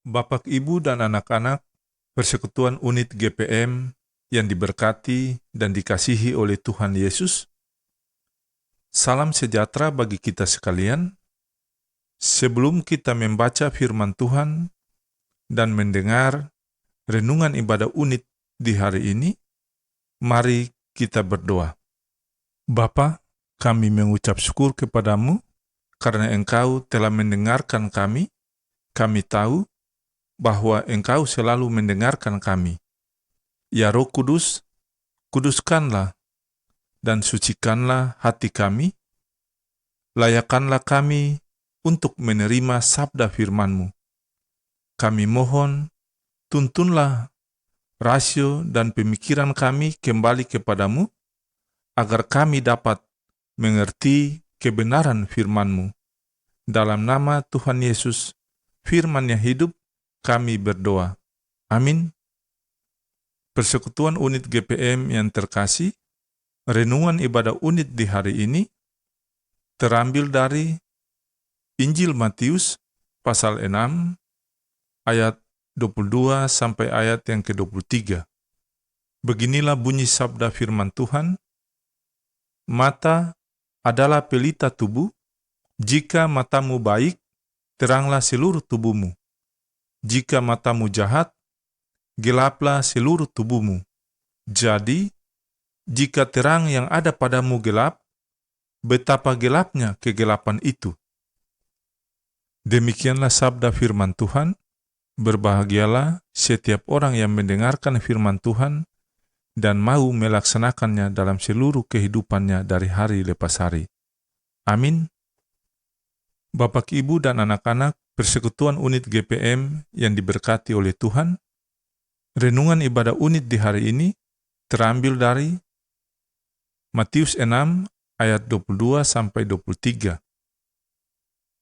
Bapak, Ibu, dan anak-anak Persekutuan Unit GPM yang diberkati dan dikasihi oleh Tuhan Yesus, salam sejahtera bagi kita sekalian. Sebelum kita membaca firman Tuhan dan mendengar renungan ibadah unit di hari ini, mari kita berdoa. Bapa, kami mengucap syukur kepadamu karena Engkau telah mendengarkan kami. Kami tahu bahwa Engkau selalu mendengarkan kami. Ya Roh Kudus, kuduskanlah dan sucikanlah hati kami, layakkanlah kami untuk menerima sabda firman-Mu. Kami mohon, tuntunlah rasio dan pemikiran kami kembali kepadamu, agar kami dapat mengerti kebenaran firman-Mu. Dalam nama Tuhan Yesus, firman yang hidup, kami berdoa. Amin. Persekutuan Unit GPM yang terkasih, renungan ibadah unit di hari ini terambil dari Injil Matius pasal 6 ayat 22 sampai ayat yang ke-23. Beginilah bunyi sabda firman Tuhan. Mata adalah pelita tubuh. Jika matamu baik, teranglah seluruh tubuhmu. Jika matamu jahat, gelaplah seluruh tubuhmu. Jadi, jika terang yang ada padamu gelap, betapa gelapnya kegelapan itu. Demikianlah sabda firman Tuhan. Berbahagialah setiap orang yang mendengarkan firman Tuhan dan mau melaksanakannya dalam seluruh kehidupannya dari hari lepas hari. Amin. Bapak, Ibu, dan anak-anak Persekutuan Unit GPM yang diberkati oleh Tuhan, renungan ibadah unit di hari ini terambil dari Matius 6 ayat 22 sampai 23.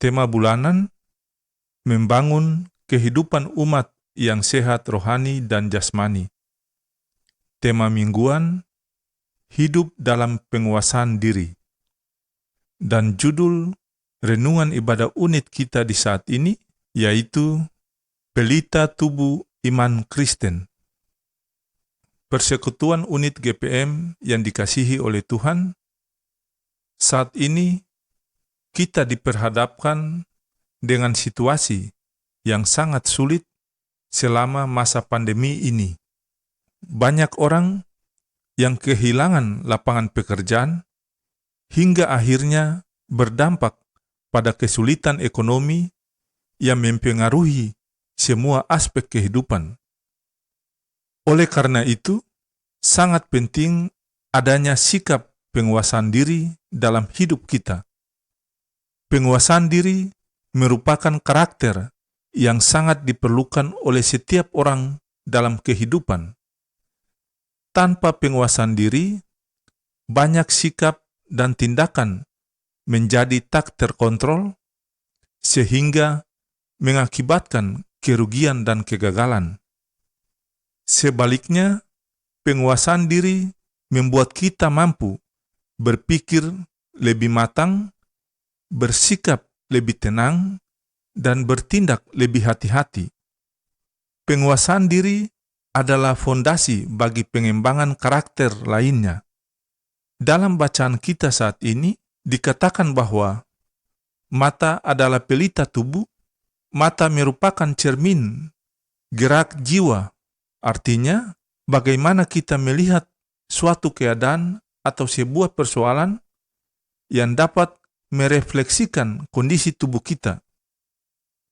Tema bulanan, membangun kehidupan umat yang sehat rohani dan jasmani. Tema mingguan, hidup dalam penguasaan diri. Dan judul renungan ibadah unit kita di saat ini yaitu Pelita Tubuh Iman Kristen. Persekutuan Unit GPM yang dikasihi oleh Tuhan, saat ini kita diperhadapkan dengan situasi yang sangat sulit selama masa pandemi ini. Banyak orang yang kehilangan lapangan pekerjaan hingga akhirnya berdampak pada kesulitan ekonomi yang mempengaruhi semua aspek kehidupan. Oleh karena itu, sangat penting adanya sikap penguasaan diri dalam hidup kita. Penguasaan diri merupakan karakter yang sangat diperlukan oleh setiap orang dalam kehidupan. Tanpa penguasaan diri, banyak sikap dan tindakan menjadi tak terkontrol, sehingga mengakibatkan kerugian dan kegagalan. Sebaliknya, penguasaan diri membuat kita mampu berpikir lebih matang, bersikap lebih tenang, dan bertindak lebih hati-hati. Penguasaan diri adalah fondasi bagi pengembangan karakter lainnya. Dalam bacaan kita saat ini, dikatakan bahwa mata adalah pelita tubuh. Mata merupakan cermin gerak jiwa. Artinya, bagaimana kita melihat suatu keadaan atau sebuah persoalan yang dapat merefleksikan kondisi tubuh kita.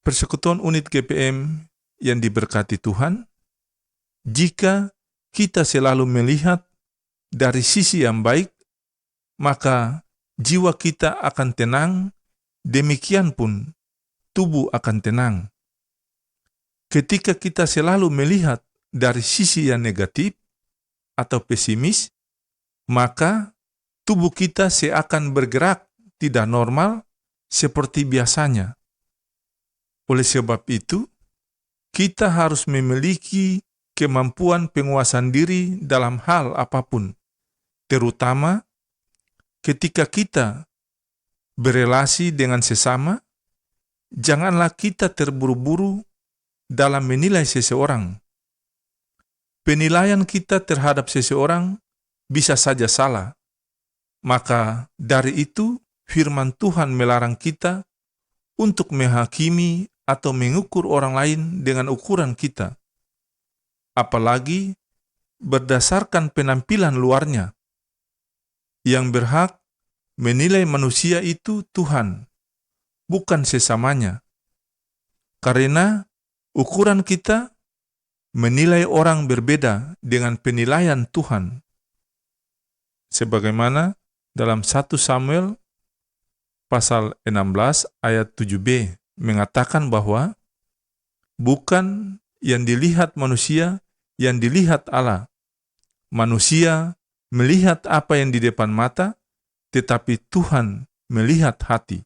Persekutuan Unit GPM yang diberkati Tuhan, jika kita selalu melihat dari sisi yang baik, maka jiwa kita akan tenang, demikian pun tubuh akan tenang. Ketika kita selalu melihat dari sisi yang negatif atau pesimis, maka tubuh kita seakan bergerak tidak normal seperti biasanya. Oleh sebab itu, kita harus memiliki kemampuan penguasaan diri dalam hal apapun, terutama ketika kita berelasi dengan sesama. Janganlah kita terburu-buru dalam menilai seseorang. Penilaian kita terhadap seseorang bisa saja salah. Maka dari itu, firman Tuhan melarang kita untuk menghakimi atau mengukur orang lain dengan ukuran kita, apalagi berdasarkan penampilan luarnya. Yang berhak menilai manusia itu Tuhan, bukan sesamanya. Karena ukuran kita menilai orang berbeda dengan penilaian Tuhan. Sebagaimana dalam 1 Samuel pasal 16 ayat 7b mengatakan bahwa bukan yang dilihat manusia yang dilihat Allah. Manusia melihat apa yang di depan mata, tetapi Tuhan melihat hati.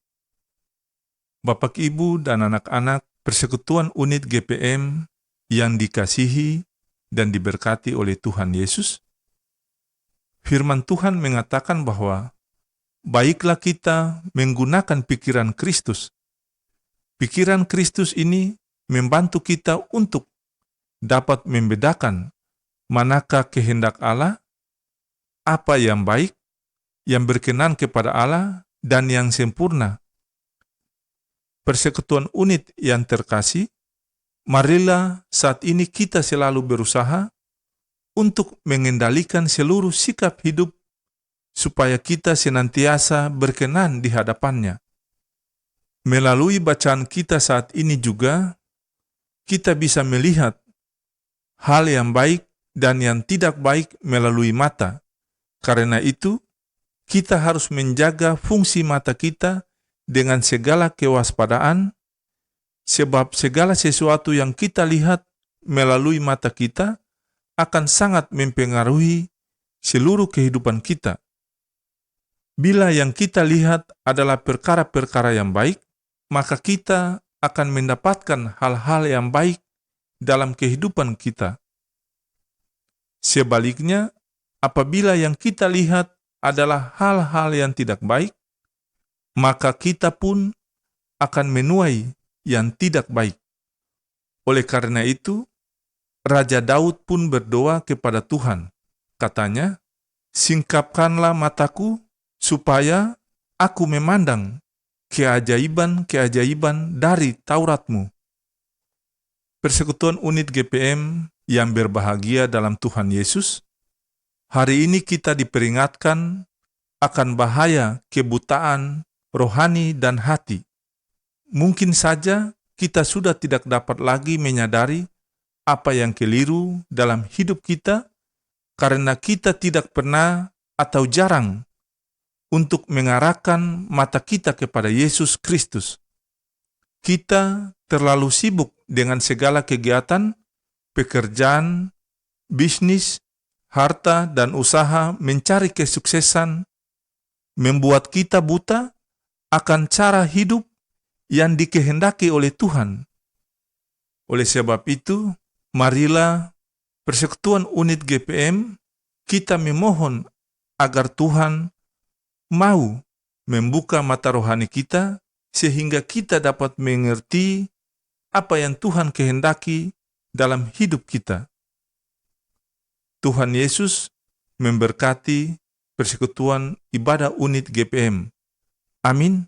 Bapak, Ibu, dan anak-anak Persekutuan Unit GPM yang dikasihi dan diberkati oleh Tuhan Yesus, firman Tuhan mengatakan bahwa baiklah kita menggunakan pikiran Kristus. Pikiran Kristus ini membantu kita untuk dapat membedakan manakah kehendak Allah, apa yang baik, yang berkenan kepada Allah, dan yang sempurna. Persekutuan Unit yang terkasih, marilah saat ini kita selalu berusaha untuk mengendalikan seluruh sikap hidup supaya kita senantiasa berkenan di hadapannya. Melalui bacaan kita saat ini juga, kita bisa melihat hal yang baik dan yang tidak baik melalui mata. Karena itu, kita harus menjaga fungsi mata kita dengan segala kewaspadaan, sebab segala sesuatu yang kita lihat melalui mata kita akan sangat mempengaruhi seluruh kehidupan kita. Bila yang kita lihat adalah perkara-perkara yang baik, maka kita akan mendapatkan hal-hal yang baik dalam kehidupan kita. Sebaliknya, apabila yang kita lihat adalah hal-hal yang tidak baik, maka kita pun akan menuai yang tidak baik. Oleh karena itu, Raja Daud pun berdoa kepada Tuhan. Katanya, "Singkapkanlah mataku supaya aku memandang keajaiban-keajaiban dari Taurat-Mu." Persekutuan Unit GPM yang berbahagia dalam Tuhan Yesus, hari ini kita diperingatkan akan bahaya kebutaan rohani dan hati. Mungkin saja kita sudah tidak dapat lagi menyadari apa yang keliru dalam hidup kita karena kita tidak pernah atau jarang untuk mengarahkan mata kita kepada Yesus Kristus. Kita terlalu sibuk dengan segala kegiatan, pekerjaan, bisnis, harta, dan usaha mencari kesuksesan, membuat kita buta akan cara hidup yang dikehendaki oleh Tuhan. Oleh sebab itu, marilah Persekutuan Unit GPM kita memohon agar Tuhan mau membuka mata rohani kita sehingga kita dapat mengerti apa yang Tuhan kehendaki dalam hidup kita. Tuhan Yesus memberkati Persekutuan Ibadah Unit GPM. Amin.